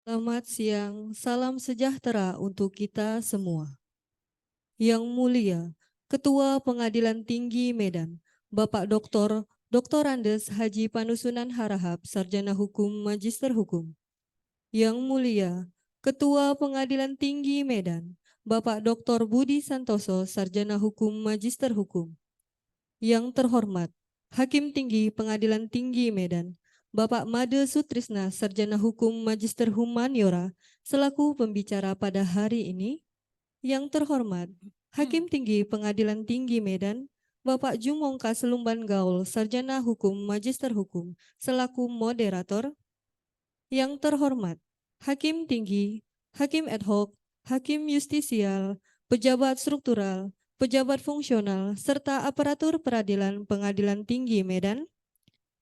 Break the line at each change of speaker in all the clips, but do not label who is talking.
Selamat siang, salam sejahtera untuk kita semua. Yang mulia, Ketua Pengadilan Tinggi Medan, Bapak Dr. Andes Haji Panusunan Harahap, Sarjana Hukum, Magister Hukum. Yang mulia, Ketua Pengadilan Tinggi Medan, Bapak Dr. Budi Santoso, Sarjana Hukum, Magister Hukum. Yang terhormat, Hakim Tinggi Pengadilan Tinggi Medan, Bapak Made Sutrisna, Sarjana Hukum Magister Humaniora, selaku pembicara pada hari ini. Yang terhormat, Hakim Tinggi Pengadilan Tinggi Medan, Bapak Jumongka Selumban Gaul, Sarjana Hukum Magister Hukum, selaku moderator. Yang terhormat, Hakim Tinggi, Hakim Ad hoc, Hakim Justisial, Pejabat Struktural, Pejabat Fungsional, serta aparatur peradilan Pengadilan Tinggi Medan.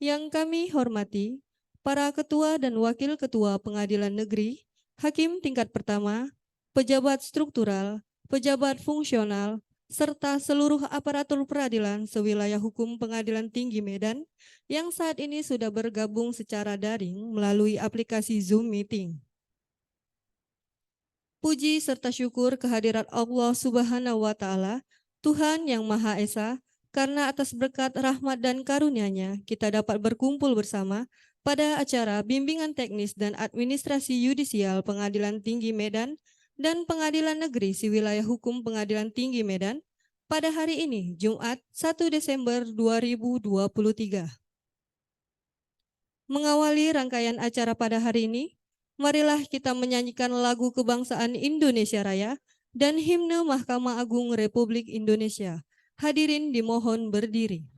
Yang kami hormati, para ketua dan wakil ketua Pengadilan Negeri, Hakim tingkat pertama, pejabat struktural, pejabat fungsional, serta seluruh aparatur peradilan sewilayah hukum Pengadilan Tinggi Medan yang saat ini sudah bergabung secara daring melalui aplikasi Zoom Meeting. Puji serta syukur kehadirat Allah Subhanahu wa Ta'ala, Tuhan yang Maha Esa, karena atas berkat rahmat dan karunia-Nya kita dapat berkumpul bersama pada acara Bimbingan Teknis dan Administrasi Yudisial Pengadilan Tinggi Medan dan Pengadilan Negeri Sewilayah Hukum Pengadilan Tinggi Medan pada hari ini, Jumat 1 Desember 2023. Mengawali rangkaian acara pada hari ini, marilah kita menyanyikan lagu kebangsaan Indonesia Raya dan himne Mahkamah Agung Republik Indonesia. Hadirin dimohon berdiri.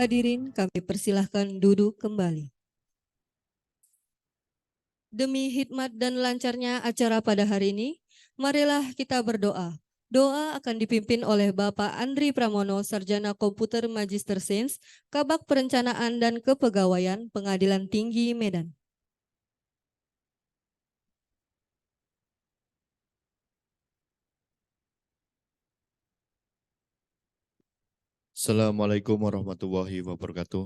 Hadirin, kami persilahkan duduk kembali. Demi hikmat dan lancarnya acara pada hari ini, marilah kita berdoa. Doa akan dipimpin oleh Bapak Andri Pramono, Sarjana Komputer Magister Sains, Kabak Perencanaan dan Kepegawaian, Pengadilan Tinggi Medan.
Assalamualaikum warahmatullahi wabarakatuh.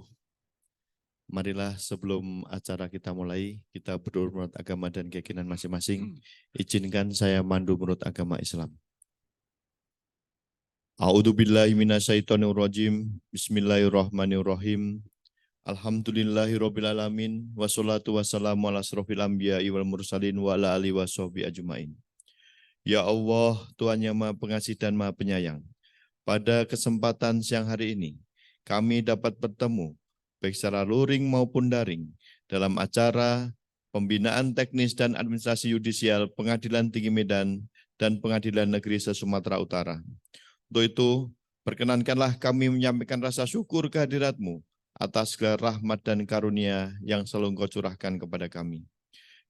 Marilah sebelum acara kita mulai, kita berdoa menurut agama dan keyakinan masing-masing. Izinkan saya mandu menurut agama Islam. A'udzubillahi minasyaitonirrajim. Bismillahirrahmanirrahim. Alhamdulillahirabbil alamin wassalatu wassalamu ala asrofil anbiya'i wal mursalin wa ala alihi washabihi ajmain. Ya Allah, Tuhan yang Maha Pengasih dan Maha Penyayang. Pada kesempatan siang hari ini, kami dapat bertemu, baik secara luring maupun daring, dalam acara Pembinaan Teknis dan Administrasi Yudisial Pengadilan Tinggi Medan dan Pengadilan Negeri se-Sumatera Utara. Untuk itu, perkenankanlah kami menyampaikan rasa syukur kehadirat-Mu atas segala rahmat dan karunia yang selalu Engkau curahkan kepada kami.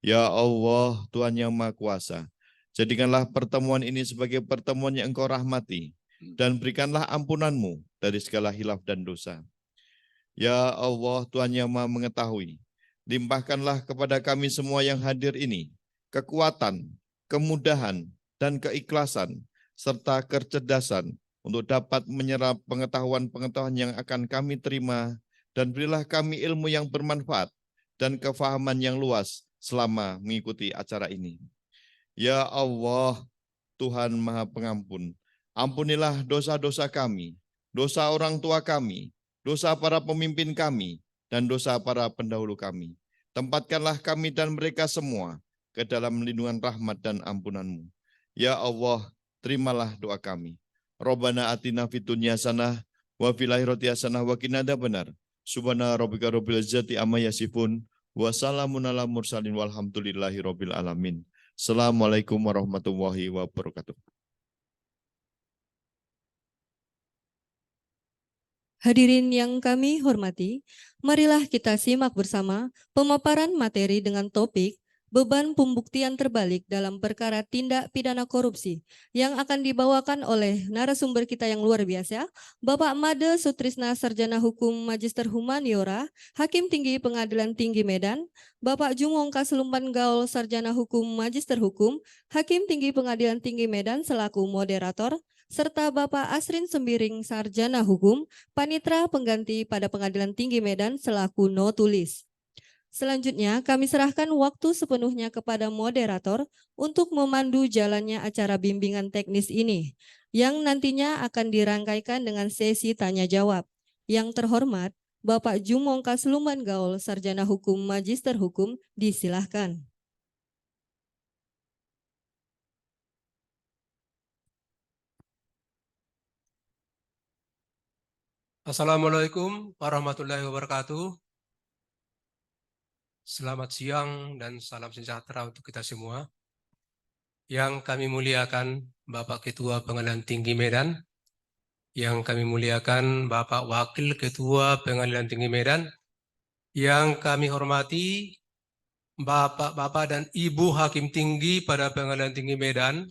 Ya Allah, Tuhan yang Maha Kuasa, jadikanlah pertemuan ini sebagai pertemuan yang Engkau rahmati, dan berikanlah ampunan-Mu dari segala hilaf dan dosa. Ya Allah, Tuhan yang Maha Mengetahui, limpahkanlah kepada kami semua yang hadir ini kekuatan, kemudahan, dan keikhlasan, serta kecerdasan untuk dapat menyerap pengetahuan-pengetahuan yang akan kami terima, dan berilah kami ilmu yang bermanfaat dan kefahaman yang luas selama mengikuti acara ini. Ya Allah, Tuhan Maha Pengampun, ampunilah dosa-dosa kami, dosa orang tua kami, dosa para pemimpin kami, dan dosa para pendahulu kami. Tempatkanlah kami dan mereka semua ke dalam lindungan rahmat dan ampunan-Mu. Ya Allah, terimalah doa kami. Rabbana atina fid dunya hasanah wa fil akhirati hasanah wa qina adzabannar. Subhana rabbika rabbil izzati amma yasifun wa salamun alal mursalin walhamdulillahi rabbil alamin. Assalamualaikum warahmatullahi wabarakatuh.
Hadirin yang kami hormati, marilah kita simak bersama pemaparan materi dengan topik beban pembuktian terbalik dalam perkara tindak pidana korupsi yang akan dibawakan oleh narasumber kita yang luar biasa, Bapak Made Sutrisna Sarjana Hukum Magister Humaniora, Hakim Tinggi Pengadilan Tinggi Medan, Bapak Jumong Kaselumpan Gaul Sarjana Hukum Magister Hukum, Hakim Tinggi Pengadilan Tinggi Medan selaku moderator, serta Bapak Asrin Sembiring Sarjana Hukum, Panitra Pengganti pada Pengadilan Tinggi Medan selaku notulis. Selanjutnya, kami serahkan waktu sepenuhnya kepada moderator untuk memandu jalannya acara bimbingan teknis ini, yang nantinya akan dirangkaikan dengan sesi tanya-jawab. Yang terhormat, Bapak Jumong Kasluman Gaul, Sarjana Hukum Magister Hukum, disilahkan.
Assalamualaikum warahmatullahi wabarakatuh. Selamat siang dan salam sejahtera untuk kita semua. Yang kami muliakan Bapak Ketua Pengadilan Tinggi Medan, yang kami muliakan Bapak Wakil Ketua Pengadilan Tinggi Medan, yang kami hormati Bapak-Bapak dan Ibu Hakim Tinggi pada Pengadilan Tinggi Medan,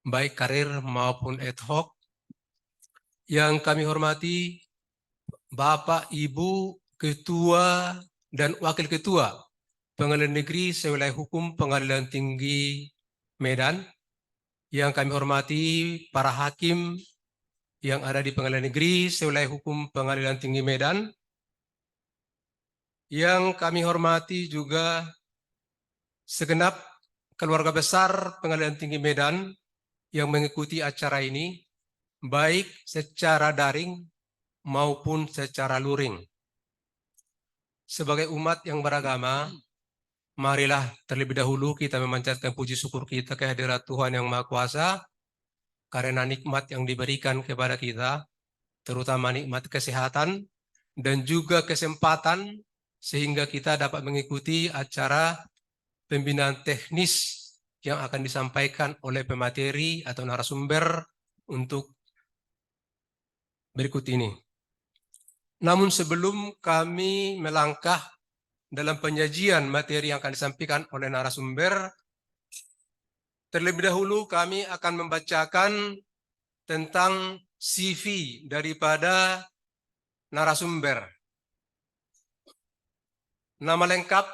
baik karir maupun ad hoc, yang kami hormati Bapak, Ibu, Ketua, dan Wakil Ketua Pengadilan Negeri Sewilayah Hukum Pengadilan Tinggi Medan, yang kami hormati para hakim yang ada di Pengadilan Negeri Sewilayah Hukum Pengadilan Tinggi Medan, yang kami hormati juga segenap keluarga besar Pengadilan Tinggi Medan yang mengikuti acara ini, baik secara daring maupun secara luring. Sebagai umat yang beragama, marilah terlebih dahulu kita memanjatkan puji syukur kita kehadirat Tuhan Yang Maha Kuasa, karena nikmat yang diberikan kepada kita, terutama nikmat kesehatan dan juga kesempatan, sehingga kita dapat mengikuti acara pembinaan teknis yang akan disampaikan oleh pemateri atau narasumber untuk berikut ini. Namun sebelum kami melangkah dalam penyajian materi yang akan disampaikan oleh narasumber, terlebih dahulu kami akan membacakan tentang CV daripada narasumber. Nama lengkap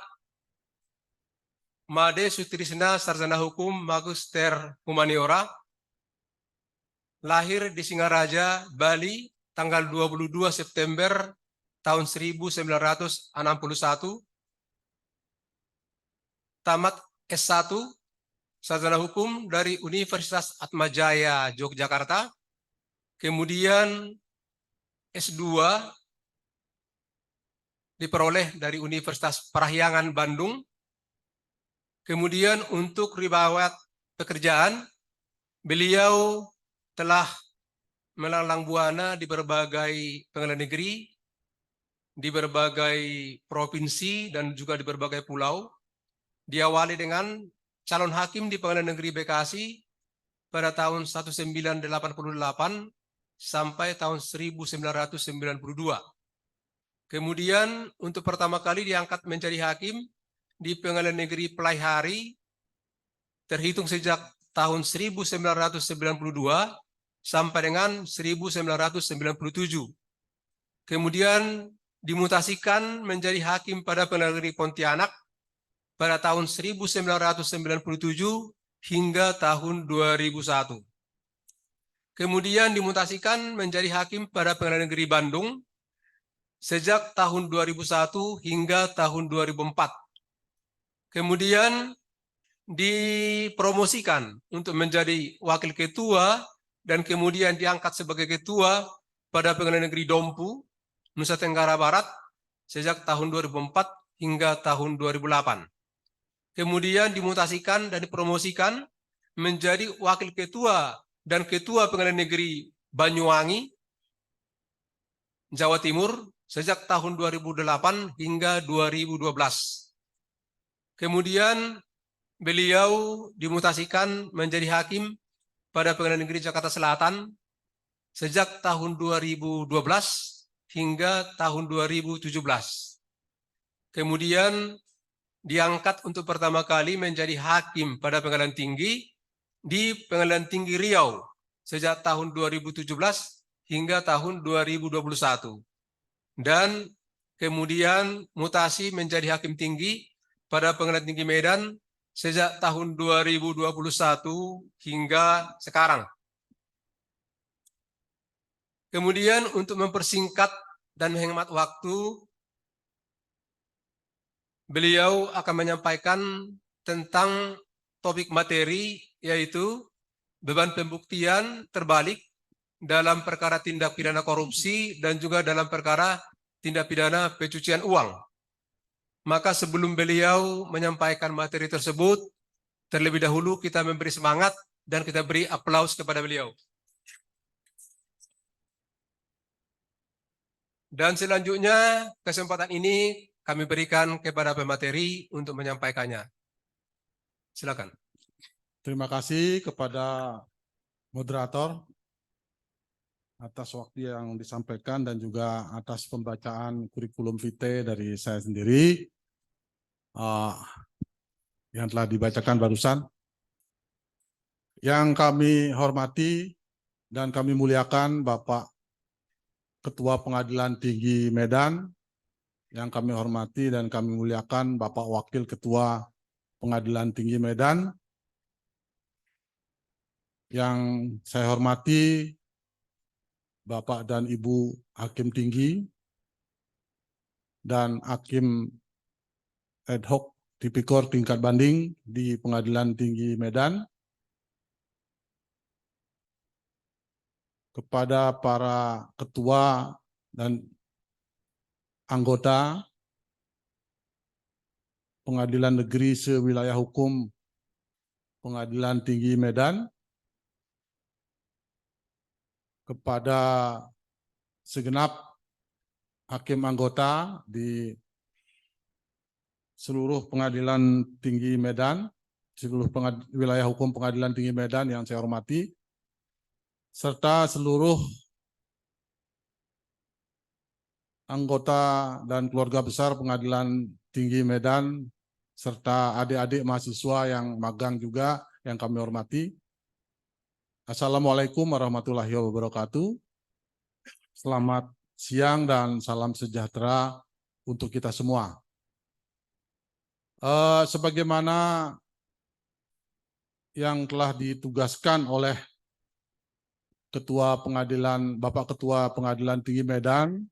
Made Sutrisna, Sarjana Hukum, Magister Humaniora. Lahir di Singaraja, Bali, tanggal 22 September tahun 1961. Tamat S1, Sarjana Hukum dari Universitas Atmajaya, Yogyakarta. Kemudian S2 diperoleh dari Universitas Parahyangan, Bandung. Kemudian untuk riwayat pekerjaan, beliau telah melalang buana di berbagai pengadilan negeri, di berbagai provinsi, dan juga di berbagai pulau. Diawali dengan calon hakim di Pengadilan Negeri Bekasi pada tahun 1988 sampai tahun 1992. Kemudian untuk pertama kali diangkat menjadi hakim di Pengadilan Negeri Pelaihari terhitung sejak tahun 1992 sampai dengan 1997. Kemudian dimutasikan menjadi hakim pada Pengadilan Negeri Pontianak pada tahun 1997 hingga tahun 2001. Kemudian dimutasikan menjadi hakim pada Pengadilan Negeri Bandung sejak tahun 2001 hingga tahun 2004. Kemudian dipromosikan untuk menjadi wakil ketua dan kemudian diangkat sebagai ketua pada Pengadilan Negeri Dompu, Nusa Tenggara Barat sejak tahun 2004 hingga tahun 2008. Kemudian dimutasikan dan dipromosikan menjadi wakil ketua dan ketua Pengadilan Negeri Banyuwangi, Jawa Timur sejak tahun 2008 hingga 2012. Kemudian beliau dimutasikan menjadi hakim pada Pengadilan Negeri Jakarta Selatan sejak tahun 2012 hingga tahun 2017. Kemudian diangkat untuk pertama kali menjadi hakim pada Pengadilan Tinggi di Pengadilan Tinggi Riau sejak tahun 2017 hingga tahun 2021. Dan kemudian mutasi menjadi hakim tinggi pada Pengadilan Tinggi Medan sejak tahun 2021 hingga sekarang. Kemudian untuk mempersingkat dan menghemat waktu, beliau akan menyampaikan tentang topik materi, yaitu beban pembuktian terbalik dalam perkara tindak pidana korupsi dan juga dalam perkara tindak pidana pencucian uang. Maka sebelum beliau menyampaikan materi tersebut, terlebih dahulu kita memberi semangat dan kita beri aplaus kepada beliau. Dan selanjutnya kesempatan ini kami berikan kepada pemateri untuk menyampaikannya. Silakan.
Terima kasih kepada moderator atas waktu yang disampaikan dan juga atas pembacaan kurikulum vitae dari saya sendiri yang telah dibacakan barusan. Yang kami hormati dan kami muliakan Bapak Ketua Pengadilan Tinggi Medan, yang kami hormati dan kami muliakan Bapak Wakil Ketua Pengadilan Tinggi Medan, yang saya hormati Bapak dan Ibu Hakim Tinggi dan Hakim ad hoc tipikor tingkat banding di Pengadilan Tinggi Medan, kepada para ketua dan anggota Pengadilan Negeri Sewilayah Hukum Pengadilan Tinggi Medan, kepada segenap hakim anggota di seluruh Pengadilan Tinggi Medan, seluruh wilayah hukum Pengadilan Tinggi Medan yang saya hormati, serta seluruh anggota dan keluarga besar Pengadilan Tinggi Medan, serta adik-adik mahasiswa yang magang juga yang kami hormati. Assalamualaikum warahmatullahi wabarakatuh. Selamat siang dan salam sejahtera untuk kita semua. Sebagaimana yang telah ditugaskan oleh Bapak Ketua Pengadilan Tinggi Medan,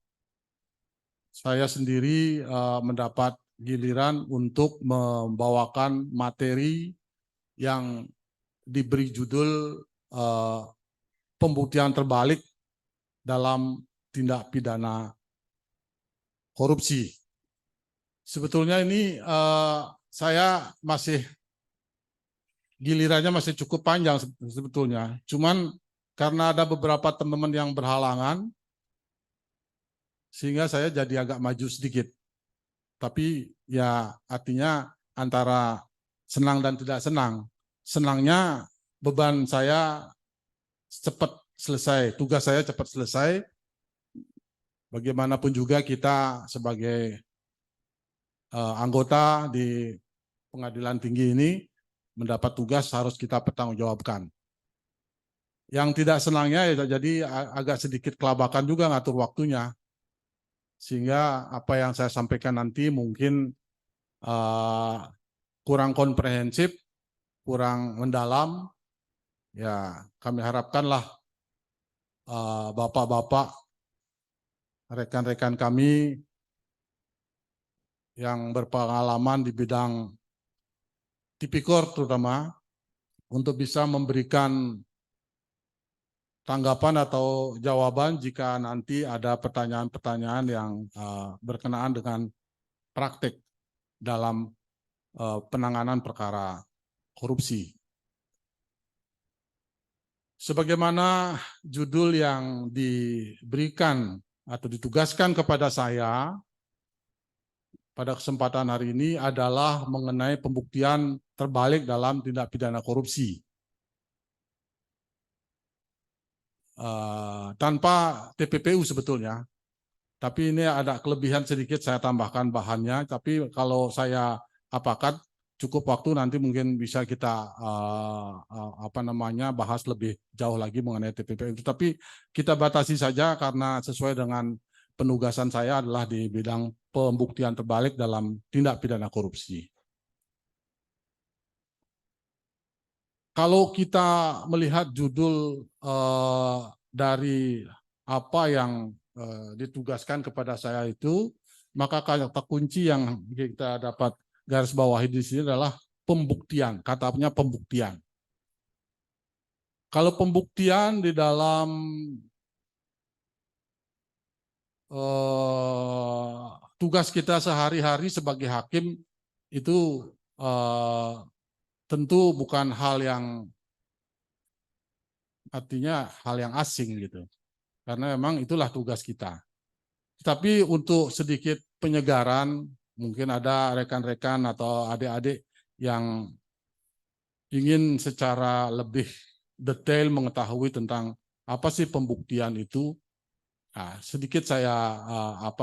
saya sendiri mendapat giliran untuk membawakan materi yang diberi judul pembuktian terbalik dalam tindak pidana korupsi. Sebetulnya ini saya gilirannya masih cukup panjang sebetulnya. Cuman karena ada beberapa teman-teman yang berhalangan, sehingga saya jadi agak maju sedikit. Tapi ya artinya antara senang dan tidak senang. Senangnya beban saya cepat selesai, tugas saya cepat selesai. Bagaimanapun juga kita sebagai anggota di Pengadilan Tinggi ini mendapat tugas harus kita pertanggungjawabkan. Yang tidak senangnya ya jadi agak sedikit kelabakan juga ngatur waktunya. Sehingga apa yang saya sampaikan nanti mungkin kurang komprehensif, kurang mendalam. Ya, kami harapkanlah bapak-bapak, rekan-rekan kami yang berpengalaman di bidang tipikor terutama untuk bisa memberikan tanggapan atau jawaban jika nanti ada pertanyaan-pertanyaan yang berkenaan dengan praktik dalam penanganan perkara korupsi. Sebagaimana judul yang diberikan atau ditugaskan kepada saya pada kesempatan hari ini adalah mengenai pembuktian terbalik dalam tindak pidana korupsi. Tanpa TPPU sebetulnya, tapi ini ada kelebihan sedikit, saya tambahkan bahannya. Tapi kalau saya apakan cukup waktu nanti mungkin bisa kita bahas lebih jauh lagi mengenai TPPU. Tapi kita batasi saja karena sesuai dengan penugasan saya adalah di bidang pembuktian terbalik dalam tindak pidana korupsi. Kalau kita melihat judul dari apa yang ditugaskan kepada saya itu, maka kata kunci yang kita dapat garis bawahi di sini adalah pembuktian. Katanya pembuktian. Kalau pembuktian di dalam tugas kita sehari-hari sebagai hakim itu tentu bukan hal yang artinya hal yang asing gitu. Karena memang itulah tugas kita. Tapi untuk sedikit penyegaran, mungkin ada rekan-rekan atau adik-adik yang ingin secara lebih detail mengetahui tentang apa sih pembuktian itu. Nah, sedikit saya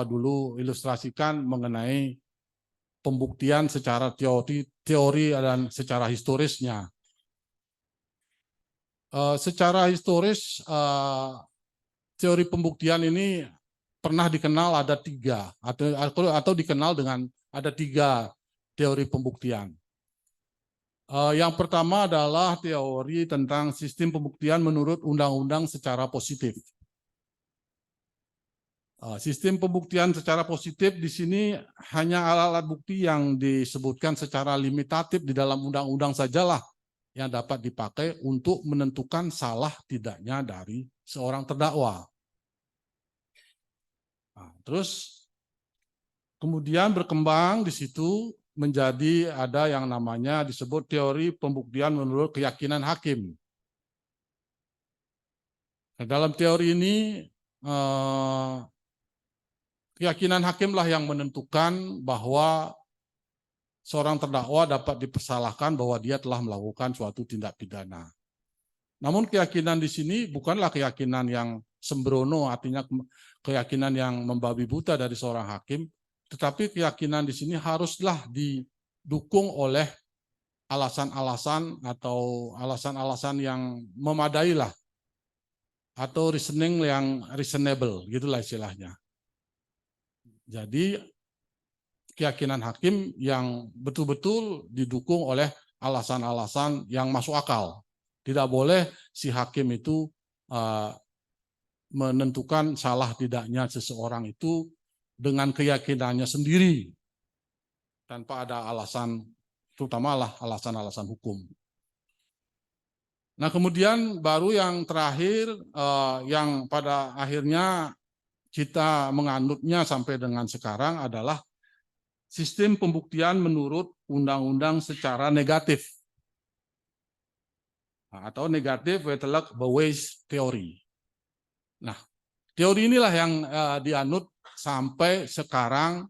dulu ilustrasikan mengenai pembuktian secara teori dan secara historisnya. Secara historis, teori pembuktian ini pernah dikenal ada 3 atau dikenal dengan ada 3 teori pembuktian. Yang pertama adalah teori tentang sistem pembuktian menurut undang-undang secara positif. Sistem pembuktian secara positif di sini hanya alat-alat bukti yang disebutkan secara limitatif di dalam undang-undang sajalah yang dapat dipakai untuk menentukan salah tidaknya dari seorang terdakwa. Nah, terus kemudian berkembang di situ menjadi ada yang namanya disebut teori pembuktian menurut keyakinan hakim. Nah, dalam teori ini keyakinan hakimlah yang menentukan bahwa seorang terdakwa dapat dipersalahkan bahwa dia telah melakukan suatu tindak pidana. Namun keyakinan di sini bukanlah keyakinan yang sembrono, artinya keyakinan yang membabi buta dari seorang hakim, tetapi keyakinan di sini haruslah didukung oleh alasan-alasan atau alasan-alasan yang memadai lah, atau reasoning yang reasonable, gitulah istilahnya. Jadi keyakinan hakim yang betul-betul didukung oleh alasan-alasan yang masuk akal. Tidak boleh si hakim itu menentukan salah tidaknya seseorang itu dengan keyakinannya sendiri tanpa ada alasan, terutama alasan-alasan hukum. Nah, kemudian baru yang terakhir yang pada akhirnya kita menganutnya sampai dengan sekarang adalah sistem pembuktian menurut undang-undang secara negatif atau negatif Wetterlek Bewijs teori. Nah, teori inilah yang dianut sampai sekarang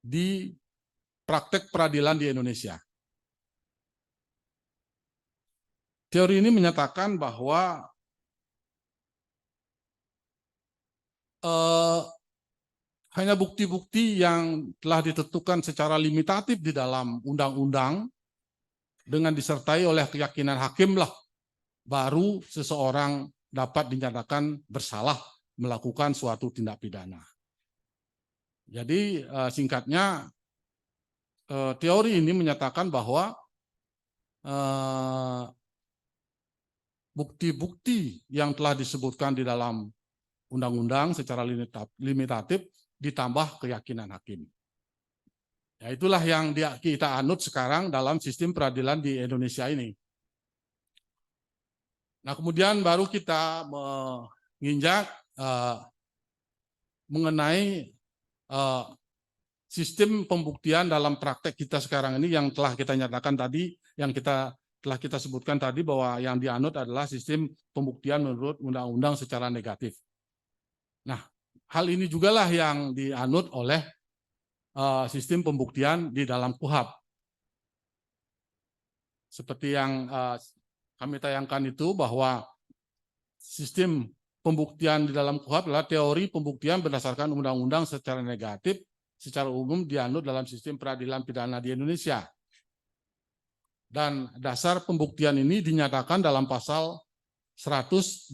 di praktek peradilan di Indonesia. Teori ini menyatakan bahwa hanya bukti-bukti yang telah ditentukan secara limitatif di dalam undang-undang dengan disertai oleh keyakinan hakim lah baru seseorang dapat dinyatakan bersalah melakukan suatu tindak pidana. Jadi singkatnya teori ini menyatakan bahwa bukti-bukti yang telah disebutkan di dalam undang-undang secara limitatif ditambah keyakinan hakim. Ya, itulah yang kita anut sekarang dalam sistem peradilan di Indonesia ini. Nah, kemudian baru kita menginjak mengenai sistem pembuktian dalam praktek kita sekarang ini yang telah kita nyatakan tadi, yang telah kita sebutkan tadi bahwa yang dianut adalah sistem pembuktian menurut undang-undang secara negatif. Nah, hal ini jugalah yang dianut oleh sistem pembuktian di dalam KUHP. Seperti yang kami tayangkan itu bahwa sistem pembuktian di dalam KUHP adalah teori pembuktian berdasarkan undang-undang secara negatif secara umum dianut dalam sistem peradilan pidana di Indonesia. Dan dasar pembuktian ini dinyatakan dalam pasal 183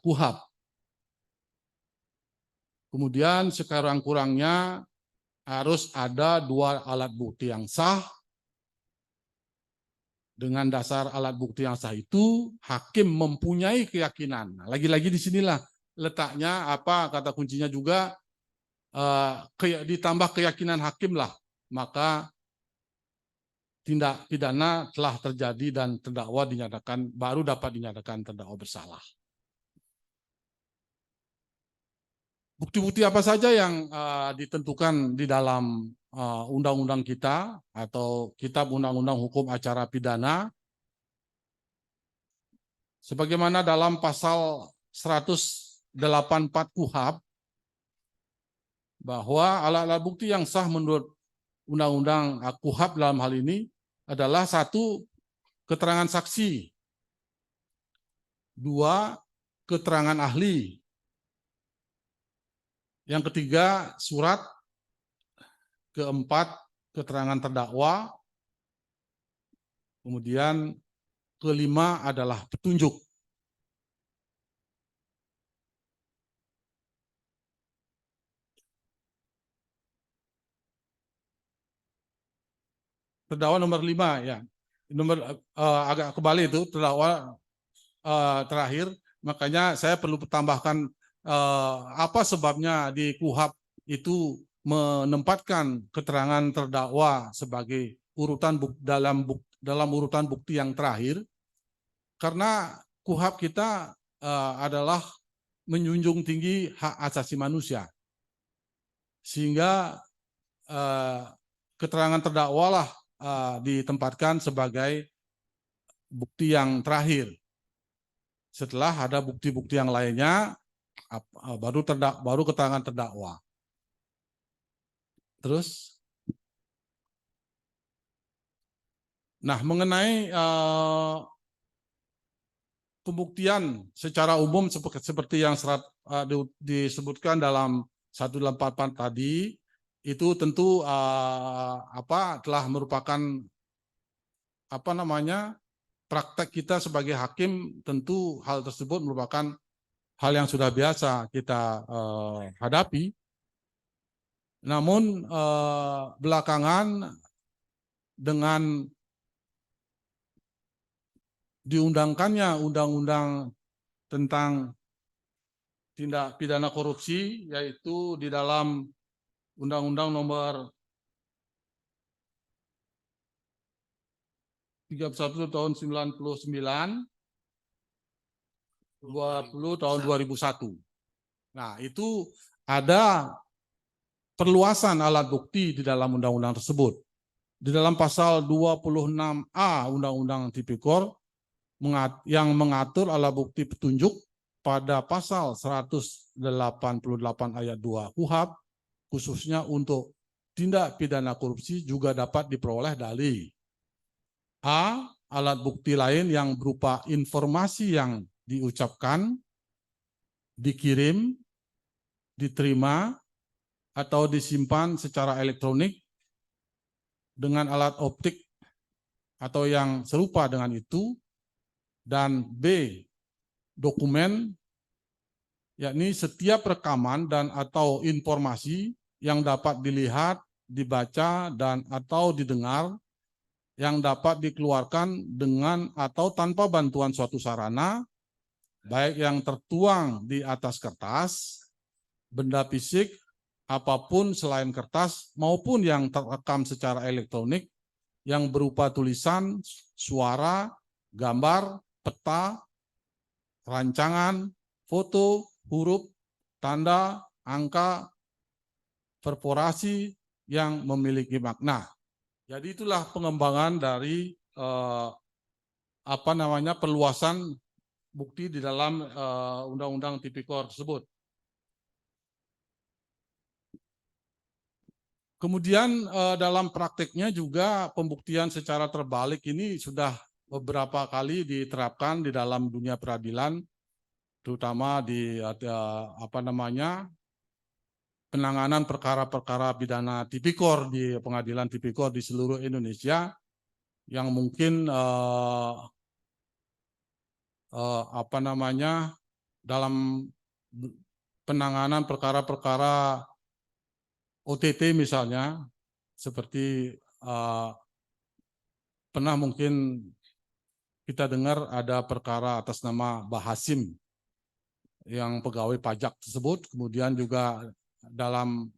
KUHP. Kemudian sekurang-kurangnya harus ada 2 alat bukti yang sah. Dengan dasar alat bukti yang sah itu, hakim mempunyai keyakinan. Nah, lagi-lagi di sinilah letaknya apa kata kuncinya juga, ditambah keyakinan hakim lah, maka tindak pidana telah terjadi dan terdakwa baru dapat dinyatakan terdakwa bersalah. Bukti-bukti apa saja yang ditentukan di dalam undang-undang kita atau Kitab Undang-Undang Hukum Acara Pidana, sebagaimana dalam pasal 184 KUHP, bahwa alat-alat bukti yang sah menurut Undang-Undang KUHP dalam hal ini adalah 1, keterangan saksi, 2, keterangan ahli, yang ketiga surat, keempat keterangan terdakwa, kemudian kelima adalah petunjuk. Terdakwa nomor 5 ya, agak kembali itu terdakwa terakhir, makanya saya perlu tambahkan apa sebabnya di KUHP itu menempatkan keterangan terdakwa sebagai urutan dalam urutan bukti yang terakhir, karena KUHP kita adalah menjunjung tinggi hak asasi manusia, sehingga keterangan terdakwa lah ditempatkan sebagai bukti yang terakhir. Setelah ada bukti-bukti yang lainnya, baru keterangan terdakwa. Terus, nah mengenai pembuktian secara umum seperti yang disebutkan dalam 184 tadi, itu tentu telah merupakan praktek kita sebagai hakim. Tentu hal tersebut merupakan hal yang sudah biasa kita hadapi. Namun belakangan dengan diundangkannya undang-undang tentang tindak pidana korupsi, yaitu di dalam Undang-Undang Nomor 31 tahun 99, 20 tahun 2001. Nah, itu ada perluasan alat bukti di dalam undang-undang tersebut. Di dalam pasal 26A Undang-Undang Tipikor yang mengatur alat bukti petunjuk pada pasal 188 ayat 2 KUHP, khususnya untuk tindak pidana korupsi juga dapat diperoleh dari A. Alat bukti lain yang berupa informasi yang diucapkan, dikirim, diterima, atau disimpan secara elektronik dengan alat optik atau yang serupa dengan itu. Dan B. Dokumen, yakni setiap rekaman dan atau informasi yang dapat dilihat, dibaca, dan atau didengar yang dapat dikeluarkan dengan atau tanpa bantuan suatu sarana, baik yang tertuang di atas kertas, benda fisik, apapun selain kertas, maupun yang terekam secara elektronik, yang berupa tulisan, suara, gambar, peta, rancangan, foto, huruf, tanda, angka, perforasi yang memiliki makna. Jadi itulah pengembangan dari perluasan bukti di dalam Undang-Undang Tipikor tersebut. Kemudian dalam prakteknya juga pembuktian secara terbalik ini sudah beberapa kali diterapkan di dalam dunia peradilan, terutama di penanganan perkara-perkara pidana tipikor di pengadilan tipikor di seluruh Indonesia, yang mungkin dalam penanganan perkara-perkara OTT misalnya, seperti pernah mungkin kita dengar ada perkara atas nama Bahasim yang pegawai pajak tersebut, kemudian juga dalam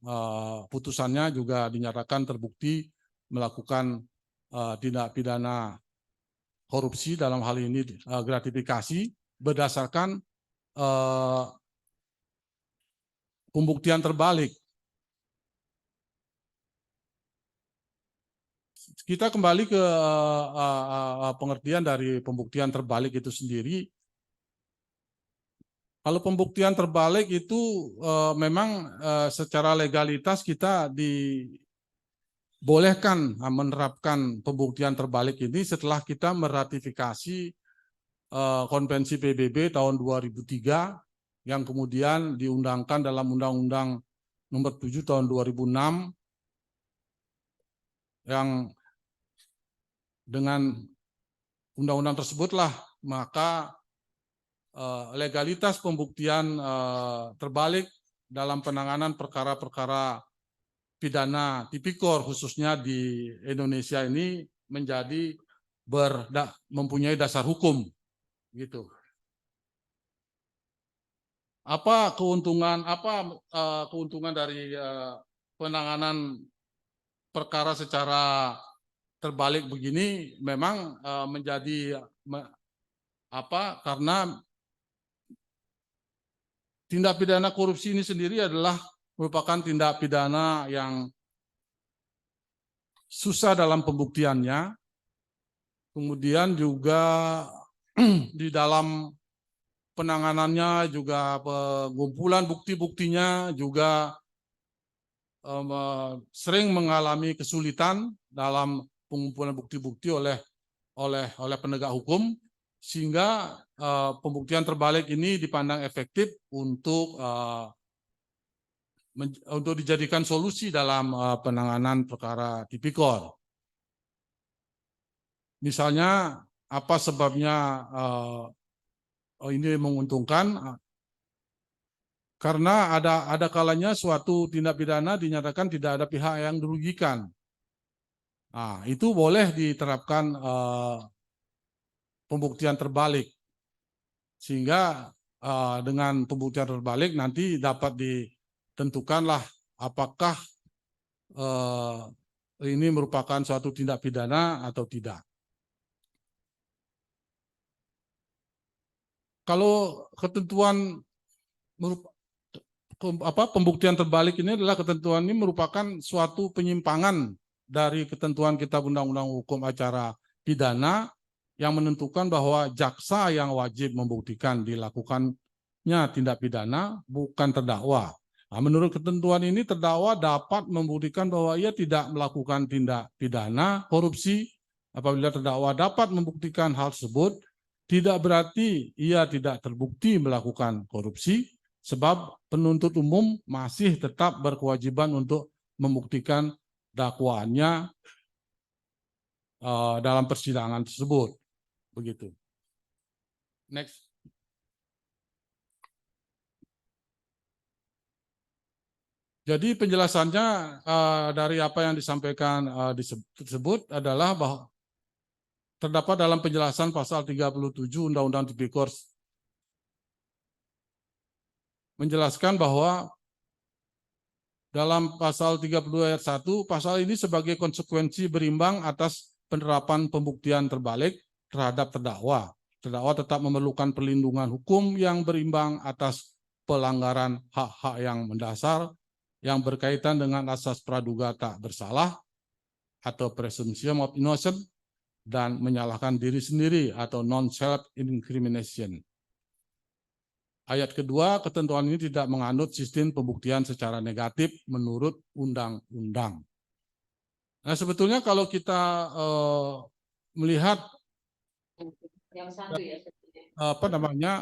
putusannya juga dinyatakan terbukti melakukan tindak pidana korupsi, dalam hal ini gratifikasi, berdasarkan pembuktian terbalik. Kita kembali ke pengertian dari pembuktian terbalik itu sendiri. Kalau pembuktian terbalik itu memang secara legalitas kita dibolehkan menerapkan pembuktian terbalik ini setelah kita meratifikasi Konvensi PBB tahun 2003 yang kemudian diundangkan dalam Undang-Undang Nomor 7 tahun 2006, yang dengan undang-undang tersebutlah maka legalitas pembuktian terbalik dalam penanganan perkara-perkara pidana tipikor khususnya di Indonesia ini menjadi mempunyai dasar hukum, gitu. Apa keuntungan dari penanganan perkara secara terbalik begini? Memang menjadi karena tindak pidana korupsi ini sendiri adalah merupakan tindak pidana yang susah dalam pembuktiannya. Kemudian juga di dalam penanganannya juga pengumpulan bukti-buktinya juga sering mengalami kesulitan dalam pengumpulan bukti-bukti oleh penegak hukum, sehingga pembuktian terbalik ini dipandang efektif untuk dijadikan solusi dalam penanganan perkara tipikor. Misalnya apa sebabnya ini menguntungkan? Karena ada kalanya suatu tindak pidana dinyatakan tidak ada pihak yang dirugikan. Nah, itu boleh diterapkan pembuktian terbalik. Sehingga dengan pembuktian terbalik nanti dapat ditentukanlah apakah ini merupakan suatu tindak pidana atau tidak. Kalau ketentuan pembuktian terbalik ini adalah ketentuan ini merupakan suatu penyimpangan dari ketentuan Kitab Undang-Undang Hukum Acara Pidana yang menentukan bahwa jaksa yang wajib membuktikan dilakukannya tindak pidana bukan terdakwa. Nah, menurut ketentuan ini terdakwa dapat membuktikan bahwa ia tidak melakukan tindak pidana korupsi. Apabila terdakwa dapat membuktikan hal tersebut, tidak berarti ia tidak terbukti melakukan korupsi, sebab penuntut umum masih tetap berkewajiban untuk membuktikan dakwaannya dalam persidangan tersebut. Begitu. Next. Jadi penjelasannya dari apa yang disampaikan tersebut adalah bahwa terdapat dalam penjelasan pasal 37 Undang-Undang Tipikor menjelaskan bahwa dalam pasal 32 ayat 1, pasal ini sebagai konsekuensi berimbang atas penerapan pembuktian terbalik terhadap terdakwa. Terdakwa tetap memerlukan perlindungan hukum yang berimbang atas pelanggaran hak-hak yang mendasar yang berkaitan dengan asas praduga tak bersalah atau presumption of innocence dan menyalahkan diri sendiri atau non-self-incrimination. Ayat kedua, ketentuan ini tidak menganut sistem pembuktian secara negatif menurut undang-undang. Nah, sebetulnya kalau kita melihat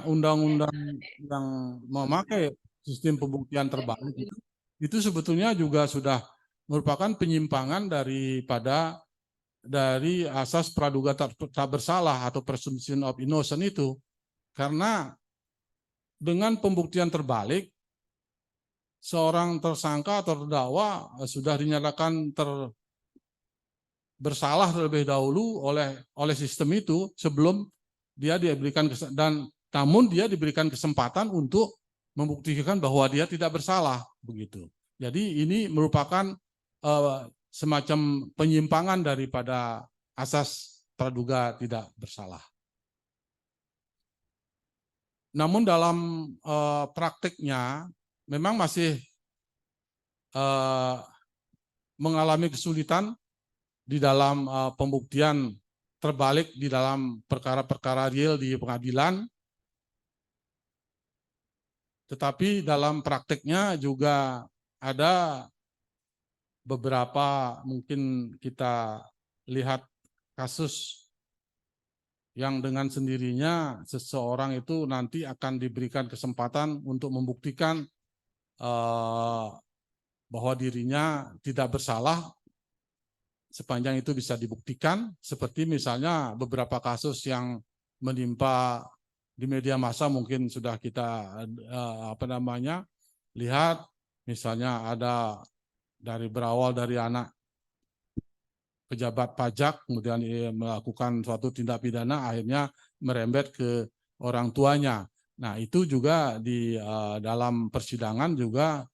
undang-undang yang memakai sistem pembuktian terbalik itu sebetulnya juga sudah merupakan penyimpangan dari asas praduga tak bersalah atau presumption of innocence itu. Karena dengan pembuktian terbalik, seorang tersangka atau terdakwa sudah dinyatakan bersalah terlebih dahulu oleh sistem itu sebelum dia diberikan namun dia diberikan kesempatan untuk membuktikan bahwa dia tidak bersalah, begitu. Jadi ini merupakan semacam penyimpangan daripada asas praduga tidak bersalah. Namun dalam praktiknya memang masih mengalami kesulitan di dalam pembuktian terbalik di dalam perkara-perkara real di pengadilan. Tetapi dalam praktiknya juga ada beberapa mungkin kita lihat kasus yang dengan sendirinya seseorang itu nanti akan diberikan kesempatan untuk membuktikan bahwa dirinya tidak bersalah sepanjang itu bisa dibuktikan, seperti misalnya beberapa kasus yang menimpa di media massa mungkin sudah kita lihat, misalnya ada berawal dari anak pejabat pajak, kemudian melakukan suatu tindak pidana, akhirnya merembet ke orang tuanya. Nah, itu juga di dalam persidangan juga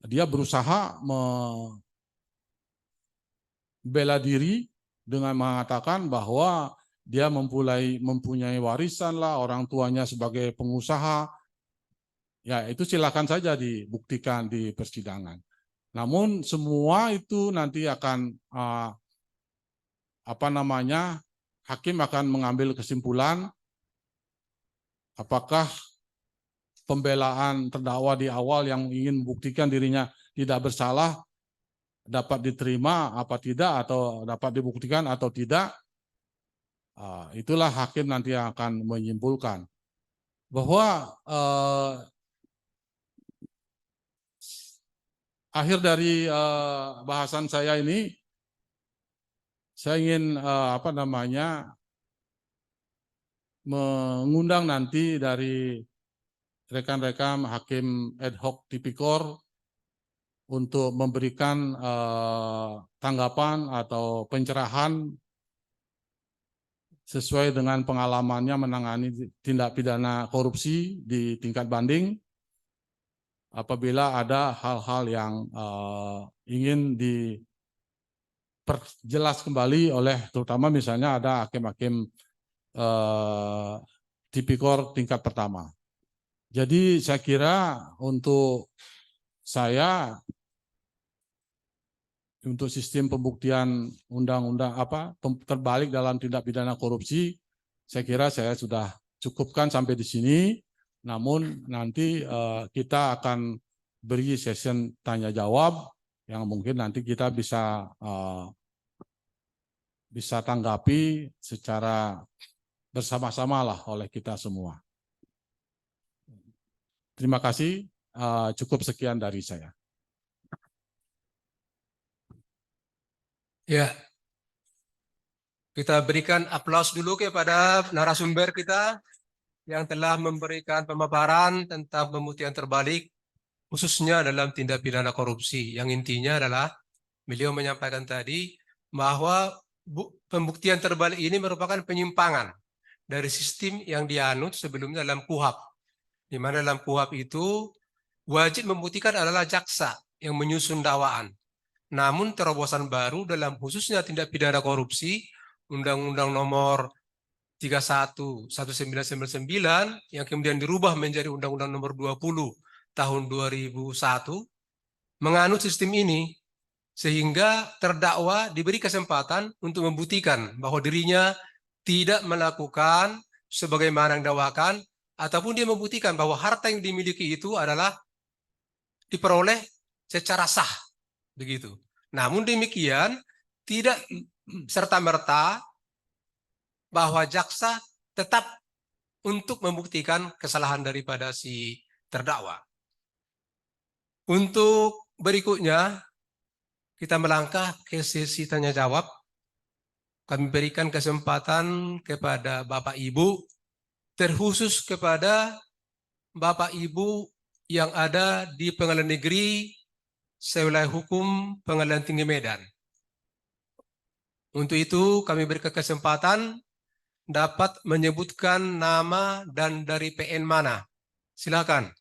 dia berusaha membela diri dengan mengatakan bahwa dia mempunyai warisan lah, orang tuanya sebagai pengusaha. Ya, itu silakan saja dibuktikan di persidangan. Namun semua itu nanti akan hakim akan mengambil kesimpulan apakah pembelaan terdakwa di awal yang ingin membuktikan dirinya tidak bersalah dapat diterima apa tidak, atau dapat dibuktikan atau tidak. Itulah hakim nanti yang akan menyimpulkan bahwa akhir dari bahasan saya ini, saya ingin mengundang nanti dari rekan-rekan hakim ad hoc tipikor untuk memberikan tanggapan atau pencerahan sesuai dengan pengalamannya menangani tindak pidana korupsi di tingkat banding. Apabila ada hal-hal yang ingin diperjelas kembali oleh, terutama misalnya ada hakim-hakim tipikor tingkat pertama. Jadi saya kira untuk sistem pembuktian undang-undang terbalik dalam tindak pidana korupsi, saya kira saya sudah cukupkan sampai di sini. Namun nanti kita akan beri session tanya jawab yang mungkin nanti kita bisa tanggapi secara bersama-sama lah oleh kita semua. Terima kasih. Cukup sekian dari saya.
Ya, kita berikan aplaus dulu kepada narasumber kita yang telah memberikan pemaparan tentang pembuktian terbalik, khususnya dalam tindak pidana korupsi. Yang intinya adalah beliau menyampaikan tadi bahwa pembuktian terbalik ini merupakan penyimpangan dari sistem yang dianut sebelumnya dalam KUHP. Di mana dalam KUHP itu wajib membuktikan adalah jaksa yang menyusun dakwaan. Namun terobosan baru dalam khususnya tindak pidana korupsi, Undang-Undang Nomor 31 1999 yang kemudian dirubah menjadi Undang-Undang Nomor 20 tahun 2001 menganut sistem ini sehingga terdakwa diberi kesempatan untuk membuktikan bahwa dirinya tidak melakukan sebagaimana yang dakwakan, ataupun dia membuktikan bahwa harta yang dimiliki itu adalah diperoleh secara sah, begitu. Namun demikian tidak serta-merta bahwa jaksa tetap untuk membuktikan kesalahan daripada si terdakwa. Untuk berikutnya kita melangkah ke sesi tanya jawab. Kami berikan kesempatan kepada Bapak Ibu, terkhusus kepada Bapak Ibu yang ada di Pengadilan Negeri Sewilayah Hukum Pengadilan Tinggi Medan. Untuk itu kami berikan kesempatan dapat menyebutkan nama dan dari PN mana. Silakan.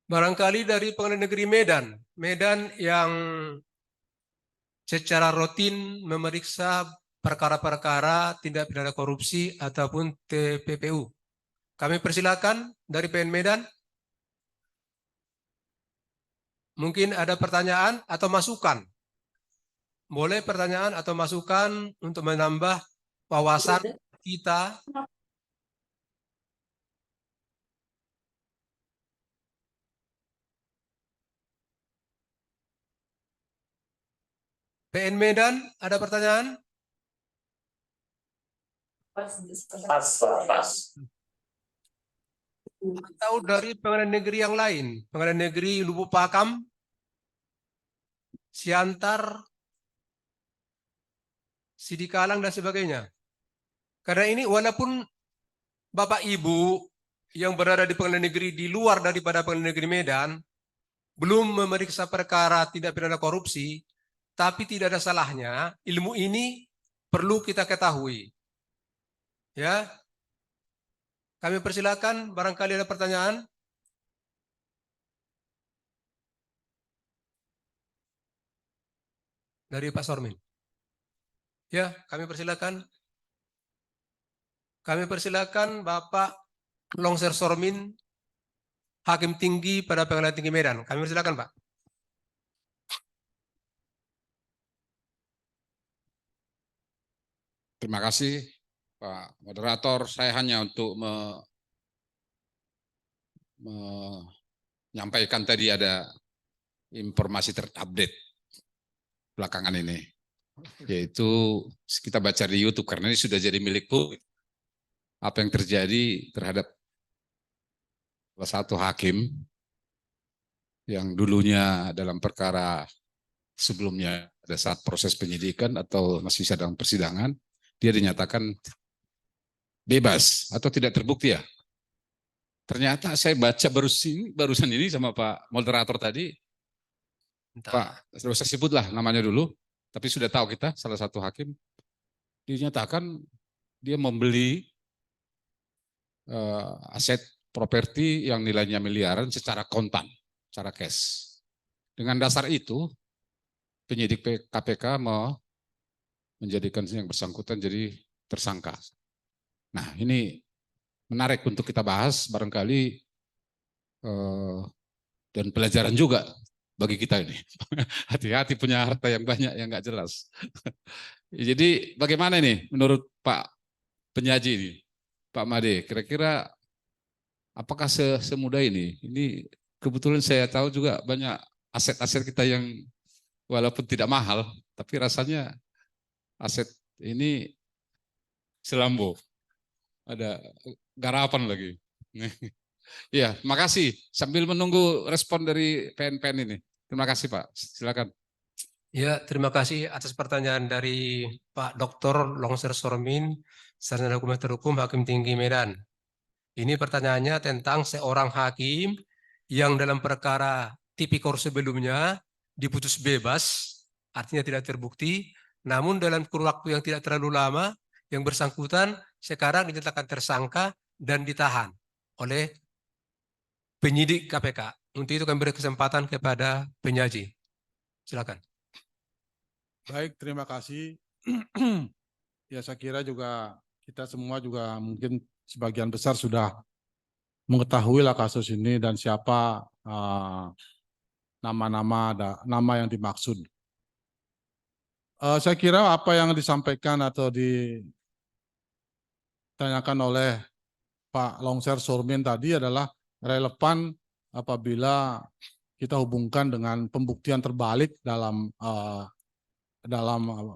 Barangkali dari Pengadilan Negeri Medan, Medan yang secara rutin memeriksa perkara-perkara tindak pidana korupsi ataupun TPPU. Kami persilakan dari PN Medan. Mungkin ada pertanyaan atau masukan. Boleh pertanyaan atau masukan untuk menambah wawasan kita. PN Medan, ada pertanyaan? Atau dari pengadilan negeri yang lain? Pengadilan negeri Lubuk Pakam, Siantar, Sidikalang, dan sebagainya. Karena ini walaupun Bapak Ibu yang berada di pengadilan negeri di luar daripada pengadilan negeri Medan, belum memeriksa perkara tindak pidana korupsi, tapi tidak ada salahnya ilmu ini perlu kita ketahui. Ya, kami persilakan, barangkali ada pertanyaan. Dari Pak Sormin. Ya, kami persilakan. Kami persilakan Bapak Longser Sormin, Hakim Tinggi pada Pengadilan Tinggi Medan. Kami persilakan, Pak.
Terima kasih, Pak Moderator. Saya hanya untuk menyampaikan tadi ada informasi terupdate belakangan ini, yaitu kita baca di YouTube karena ini sudah jadi milik publik. Apa yang terjadi terhadap salah satu hakim yang dulunya dalam perkara sebelumnya pada saat proses penyidikan atau masih sedang persidangan, dia dinyatakan bebas atau tidak terbukti ya. Ternyata saya baca barusan ini sama Pak moderator tadi, Pak, sudah saya sebutlah namanya dulu, tapi sudah tahu kita salah satu hakim dinyatakan dia membeli aset properti yang nilainya miliaran secara kontan, secara cash. Dengan dasar itu, penyidik KPK mau menjadikan yang bersangkutan jadi tersangka. Nah, ini menarik untuk kita bahas barangkali dan pelajaran juga bagi kita ini. Hati-hati punya harta yang banyak yang nggak jelas. Jadi bagaimana ini menurut Pak penyaji ini, Pak Made, kira-kira apakah semudah ini? Ini kebetulan saya tahu juga banyak aset-aset kita yang walaupun tidak mahal, tapi rasanya aset ini selambo. Ada garapan lagi. Ya, makasih. Sambil menunggu respon dari PNPN ini. Terima kasih Pak. Silakan.
Ya, terima kasih atas pertanyaan dari Pak Dr. Longser Sormin, Sarjana Hukum Hakim Tinggi Medan. Ini pertanyaannya tentang seorang hakim yang dalam perkara tipikor sebelumnya diputus bebas, artinya tidak terbukti, namun dalam kurun waktu yang tidak terlalu lama, yang bersangkutan sekarang dinyatakan tersangka dan ditahan oleh penyidik KPK. Untuk itu kami beri kesempatan kepada penyaji. Silakan.
Baik, terima kasih. Ya, saya kira juga kita semua juga mungkin sebagian besar sudah mengetahui lah kasus ini dan siapa nama yang dimaksud. Saya kira apa yang disampaikan atau ditanyakan oleh Pak Longser Sormin tadi adalah relevan apabila kita hubungkan dengan pembuktian terbalik dalam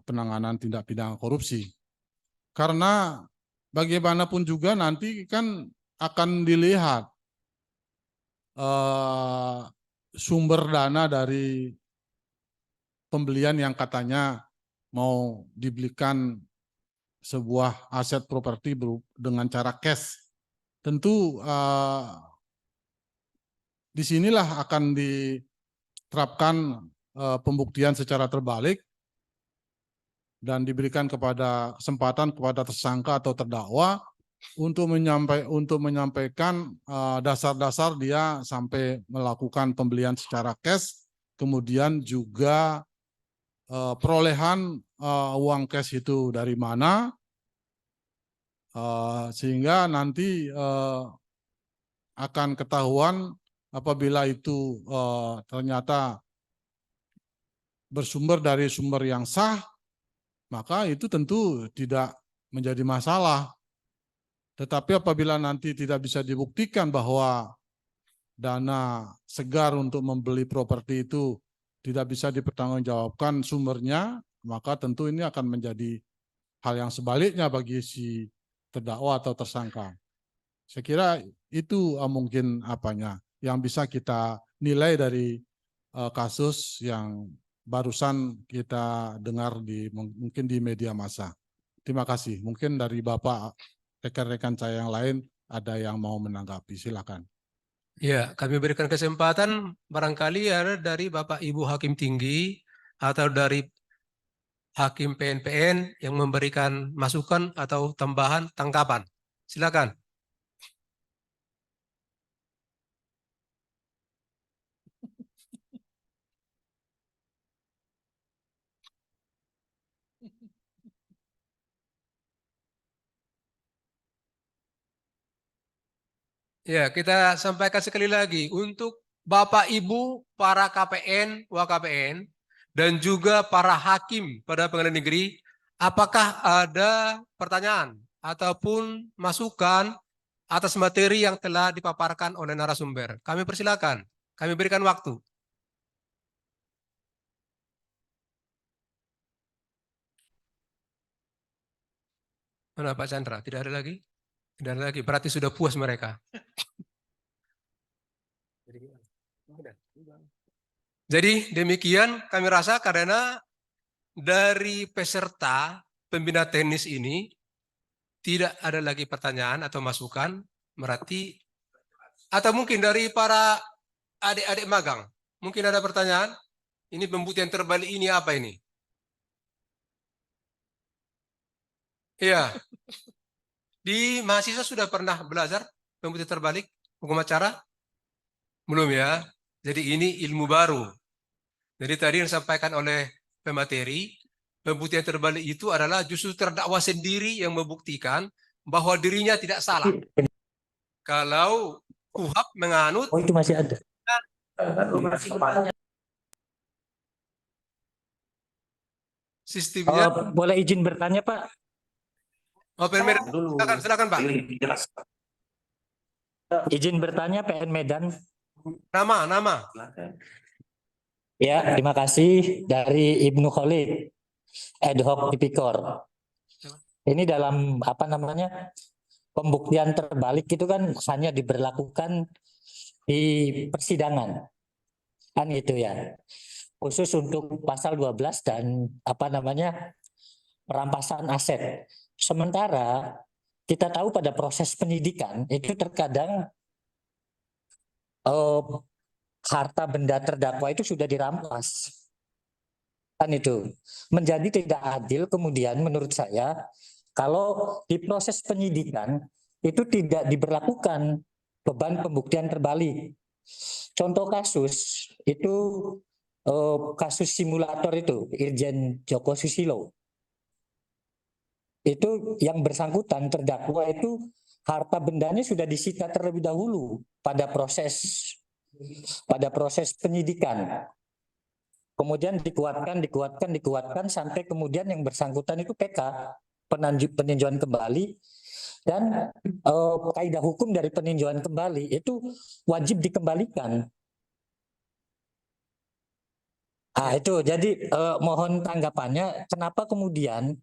penanganan tindak pidana korupsi. Karena bagaimanapun juga nanti kan akan dilihat sumber dana dari pembelian yang katanya mau dibelikan sebuah aset properti dengan cara cash. Tentu disinilah akan diterapkan pembuktian secara terbalik dan diberikan kesempatan kepada tersangka atau terdakwa untuk menyampaikan dasar-dasar dia sampai melakukan pembelian secara cash, kemudian juga perolehan uang cash itu dari mana, sehingga nanti akan ketahuan apabila itu ternyata bersumber dari sumber yang sah, maka itu tentu tidak menjadi masalah. Tetapi apabila nanti tidak bisa dibuktikan bahwa dana segar untuk membeli properti itu tidak bisa dipertanggungjawabkan sumbernya, maka tentu ini akan menjadi hal yang sebaliknya bagi si terdakwa atau tersangka. Saya kira itu mungkin yang bisa kita nilai dari kasus yang barusan kita dengar mungkin di media massa. Terima kasih. Mungkin dari Bapak, rekan-rekan saya yang lain ada yang mau menanggapi. Silakan.
Ya, kami berikan kesempatan barangkali ada dari Bapak Ibu Hakim Tinggi atau dari Hakim PNPN yang memberikan masukan atau tambahan tanggapan. Silakan. Ya, kita sampaikan sekali lagi untuk Bapak Ibu para KPN, WKPN, dan juga para hakim pada pengadilan negeri, apakah ada pertanyaan ataupun masukan atas materi yang telah dipaparkan oleh narasumber. Kami persilakan, kami berikan waktu. Mana Pak Chandra? Tidak ada lagi? Tidak ada lagi, berarti sudah puas mereka. Jadi demikian kami rasa karena dari peserta pembina teknis ini tidak ada lagi pertanyaan atau masukan, berarti atau mungkin dari para adik-adik magang, mungkin ada pertanyaan, ini pembuktian terbalik ini apa ini? Iya. Di mahasiswa sudah pernah belajar pembuktian terbalik hukum acara? Belum ya. Jadi ini ilmu baru. Jadi tadi yang disampaikan oleh pemateri, pembuktian terbalik itu adalah justru terdakwa sendiri yang membuktikan bahwa dirinya tidak salah. Kalau KUHAP menganut
itu masih ada.
sistemnya.
Boleh izin bertanya, Pak?
PN Medan, silakan Pak.
Izin bertanya PN Medan.
Nama.
Ya, terima kasih dari Ibnu Khalid, ad hoc tipikor. Ini dalam pembuktian terbalik itu kan hanya diberlakukan di persidangan, kan itu ya. Khusus untuk pasal 12 dan perampasan aset. Sementara kita tahu pada proses penyidikan itu terkadang harta benda terdakwa itu sudah dirampas. Kan itu menjadi tidak adil kemudian menurut saya kalau di proses penyidikan itu tidak diberlakukan beban pembuktian terbalik. Contoh kasus itu kasus simulator itu Irjen Joko Susilo. Itu yang bersangkutan terdakwa itu harta bendanya sudah disita terlebih dahulu pada proses penyidikan. Kemudian dikuatkan sampai kemudian yang bersangkutan itu PK, peninjauan kembali, dan kaidah hukum dari peninjauan kembali itu wajib dikembalikan. Itu jadi mohon tanggapannya kenapa kemudian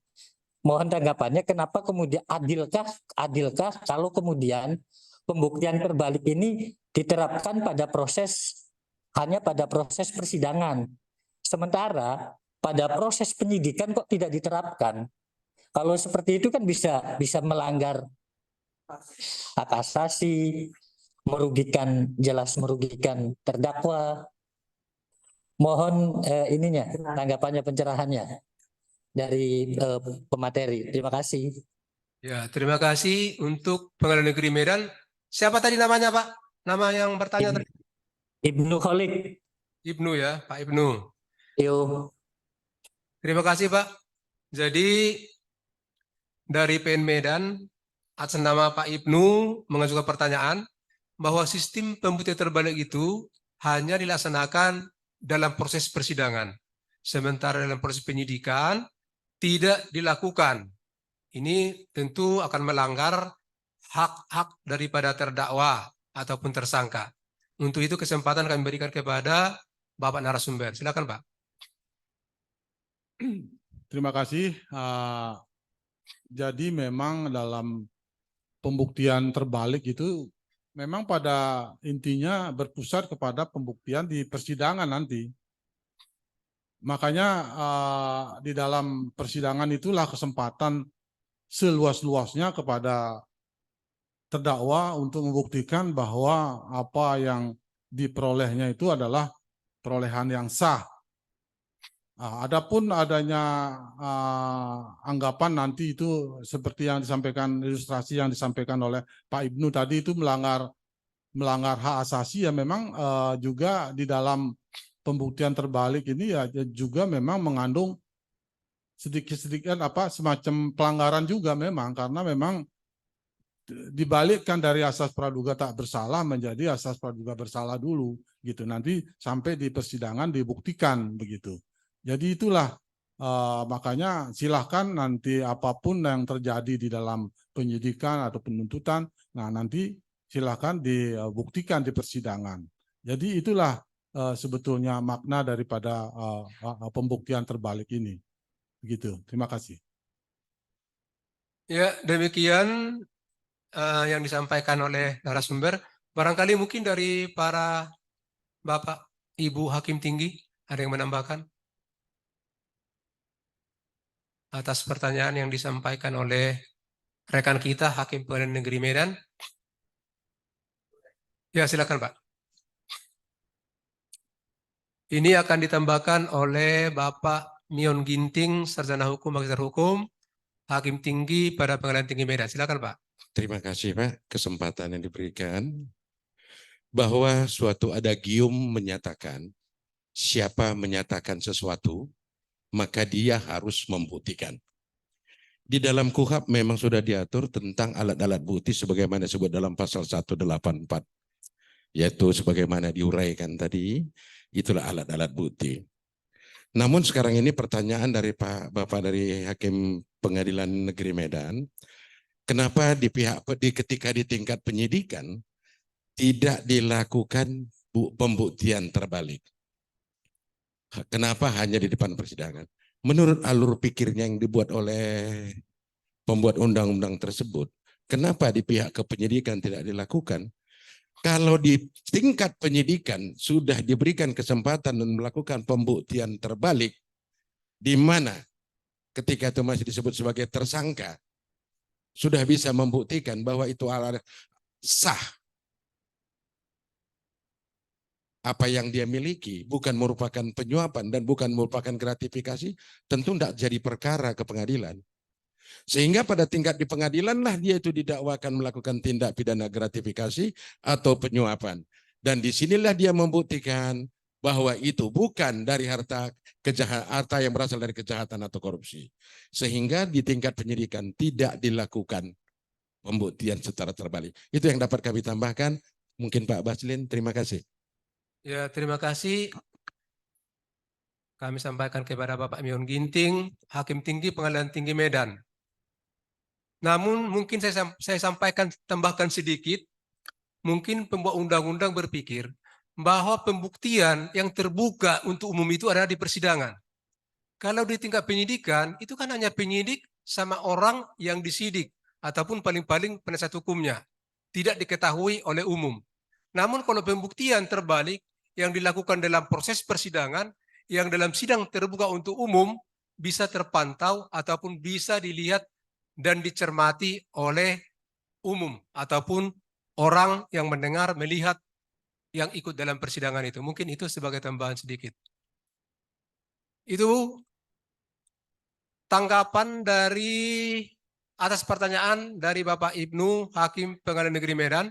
adilkah kalau kemudian pembuktian terbalik ini diterapkan hanya pada proses persidangan. Sementara pada proses penyidikan kok tidak diterapkan. Kalau seperti itu kan bisa melanggar hak asasi, jelas merugikan terdakwa. Mohon tanggapannya, pencerahannya dari pemateri. Terima kasih.
Ya, terima kasih untuk Pengadilan Negeri Medan. Siapa tadi namanya, Pak? Nama yang bertanya tadi?
Ibnu Khalid.
Ibnu ya, Pak Ibnu.
Yo.
Terima kasih, Pak. Jadi dari PN Medan atas nama Pak Ibnu mengajukan pertanyaan bahwa sistem pembuktian terbalik itu hanya dilaksanakan dalam proses persidangan. Sementara dalam proses penyidikan tidak dilakukan. Ini tentu akan melanggar hak-hak daripada terdakwa ataupun tersangka. Untuk itu kesempatan kami berikan kepada Bapak narasumber. Silakan, Pak.
Terima kasih. Jadi memang dalam pembuktian terbalik itu memang pada intinya berpusat kepada pembuktian di persidangan nanti. Makanya di dalam persidangan itulah kesempatan seluas-luasnya kepada terdakwa untuk membuktikan bahwa apa yang diperolehnya itu adalah perolehan yang sah. Adapun adanya anggapan nanti itu seperti yang disampaikan, ilustrasi yang disampaikan oleh Pak Ibnu tadi itu melanggar hak asasi, ya memang juga di dalam pembuktian terbalik ini ya juga memang mengandung sedikit-sedikit semacam pelanggaran juga memang, karena memang dibalikkan dari asas praduga tak bersalah menjadi asas praduga bersalah dulu gitu, nanti sampai di persidangan dibuktikan begitu. Jadi itulah Makanya silahkan nanti apapun yang terjadi di dalam penyidikan atau penuntutan, nah nanti silahkan dibuktikan di persidangan. Jadi itulah sebetulnya makna daripada pembuktian terbalik ini. Begitu. Terima kasih.
Ya, demikian yang disampaikan oleh narasumber. Barangkali mungkin dari para Bapak, Ibu Hakim Tinggi, ada yang menambahkan atas pertanyaan yang disampaikan oleh rekan kita, Hakim Pengadilan Negeri Medan. Ya, silakan Pak. Ini akan ditambahkan oleh Bapak Mion Ginting, Sarjana Hukum, Magister Hukum, Hakim Tinggi pada Pengadilan Tinggi Medan. Silakan Pak.
Terima kasih Pak, kesempatan yang diberikan. Bahwa suatu adagium menyatakan, siapa menyatakan sesuatu, maka dia harus membuktikan. Di dalam KUHP memang sudah diatur tentang alat-alat bukti sebagaimana disebut dalam pasal 184. Yaitu sebagaimana diuraikan tadi, itulah alat-alat bukti. Namun sekarang ini pertanyaan dari Bapak dari Hakim Pengadilan Negeri Medan, kenapa ketika di tingkat penyidikan tidak dilakukan pembuktian terbalik? Kenapa hanya di depan persidangan? Menurut alur pikirnya yang dibuat oleh pembuat undang-undang tersebut, kenapa di pihak kepenyidikan tidak dilakukan? Kalau di tingkat penyidikan sudah diberikan kesempatan dan melakukan pembuktian terbalik, di mana ketika itu masih disebut sebagai tersangka, sudah bisa membuktikan bahwa itu sah apa yang dia miliki, bukan merupakan penyuapan dan bukan merupakan gratifikasi, tentu tidak jadi perkara ke pengadilan. Sehingga pada tingkat di pengadilan lah dia itu didakwakan melakukan tindak pidana gratifikasi atau penyuapan. Dan disinilah dia membuktikan bahwa itu bukan dari harta yang berasal dari kejahatan atau korupsi. Sehingga di tingkat penyidikan tidak dilakukan pembuktian secara terbalik. Itu yang dapat kami tambahkan. Mungkin Pak Baslin, terima kasih.
Ya, terima kasih. Kami sampaikan kepada Bapak Mion Ginting, Hakim Tinggi Pengadilan Tinggi Medan. Namun mungkin saya tambahkan sedikit, mungkin pembuat undang-undang berpikir bahwa pembuktian yang terbuka untuk umum itu ada di persidangan. Kalau di tingkat penyidikan, itu kan hanya penyidik sama orang yang disidik, ataupun paling-paling penasihat hukumnya. Tidak diketahui oleh umum. Namun kalau pembuktian terbalik, yang dilakukan dalam proses persidangan, yang dalam sidang terbuka untuk umum, bisa terpantau ataupun bisa dilihat dan dicermati oleh umum ataupun orang yang mendengar, melihat yang ikut dalam persidangan itu. Mungkin itu sebagai tambahan sedikit. Itu tanggapan dari atas pertanyaan dari Bapak Ibnu, Hakim Pengadilan Negeri Medan.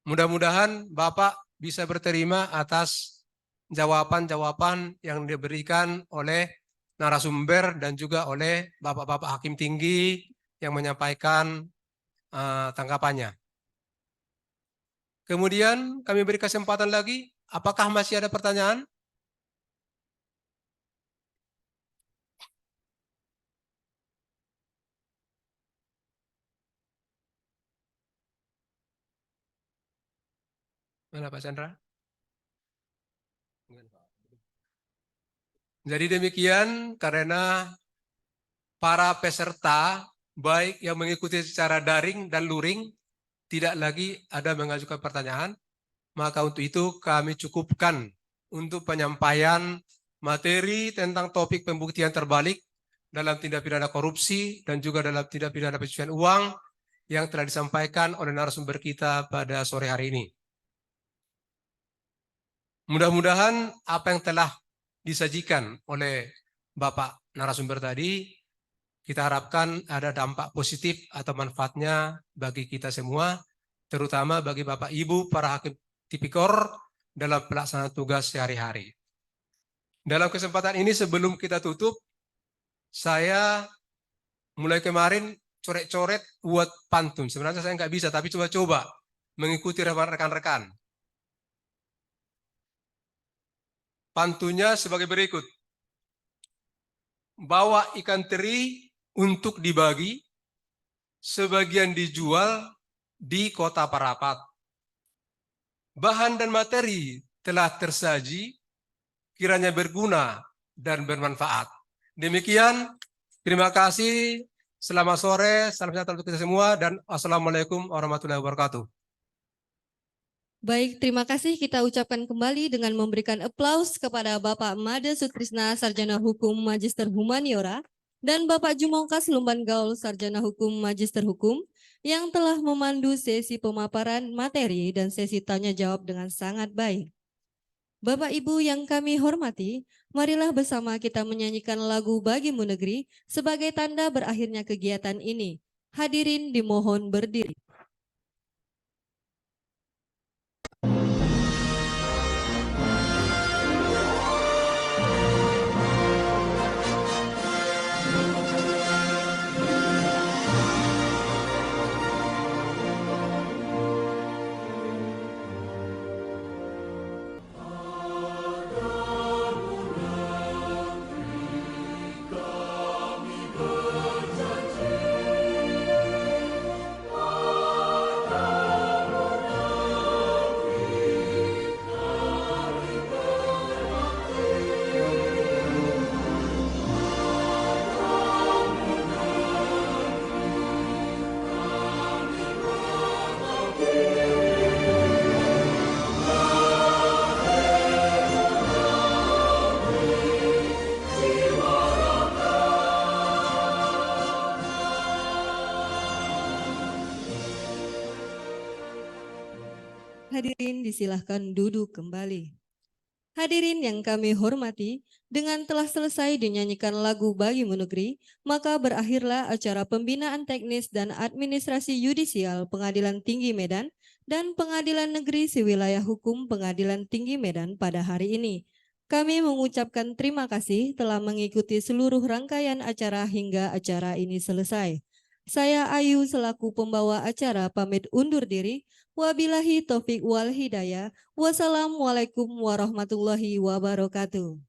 Mudah-mudahan Bapak bisa berterima atas jawaban-jawaban yang diberikan oleh narasumber dan juga oleh Bapak-Bapak Hakim Tinggi yang menyampaikan tanggapannya. Kemudian kami beri kesempatan lagi, apakah masih ada pertanyaan? Mana Pak Chandra? Jadi demikian, karena para peserta, baik yang mengikuti secara daring dan luring, tidak lagi ada mengajukan pertanyaan, maka untuk itu kami cukupkan untuk penyampaian materi tentang topik pembuktian terbalik dalam tindak pidana korupsi dan juga dalam tindak pidana pencucian uang yang telah disampaikan oleh narasumber kita pada sore hari ini. Mudah-mudahan apa yang telah disajikan oleh Bapak narasumber tadi, kita harapkan ada dampak positif atau manfaatnya bagi kita semua, terutama bagi Bapak Ibu para hakim tipikor dalam pelaksanaan tugas sehari-hari. Dalam kesempatan ini sebelum kita tutup, saya mulai kemarin coret-coret buat pantun. Sebenarnya saya nggak bisa, tapi coba-coba mengikuti rekan-rekan. Pantunnya sebagai berikut. bawa ikan teri untuk dibagi, sebagian dijual di Kota Parapat. Bahan dan materi telah tersaji, kiranya berguna dan bermanfaat. Demikian, terima kasih, selamat sore, salam sejahtera untuk kita semua, dan Assalamualaikum warahmatullahi wabarakatuh.
Baik, terima kasih kita ucapkan kembali dengan memberikan aplaus kepada Bapak Made Sutrisna, Sarjana Hukum Magister Humaniora, dan Bapak Jumongkas Lumban Gaul, Sarjana Hukum Magister Hukum, yang telah memandu sesi pemaparan materi dan sesi tanya jawab dengan sangat baik. Bapak Ibu yang kami hormati, marilah bersama kita menyanyikan lagu Bagimu Negeri sebagai tanda berakhirnya kegiatan ini. Hadirin dimohon berdiri. Hadirin disilahkan duduk kembali. Hadirin yang kami hormati, dengan telah selesai dinyanyikan lagu Bagimu Negeri, maka berakhirlah acara pembinaan teknis dan administrasi yudisial Pengadilan Tinggi Medan dan Pengadilan Negeri Sewilayah Hukum Pengadilan Tinggi Medan pada hari ini. Kami mengucapkan terima kasih telah mengikuti seluruh rangkaian acara hingga acara ini selesai. Saya Ayu selaku pembawa acara pamit undur diri. Wabillahi taufik wal hidayah. Wassalamualaikum warahmatullahi wabarakatuh.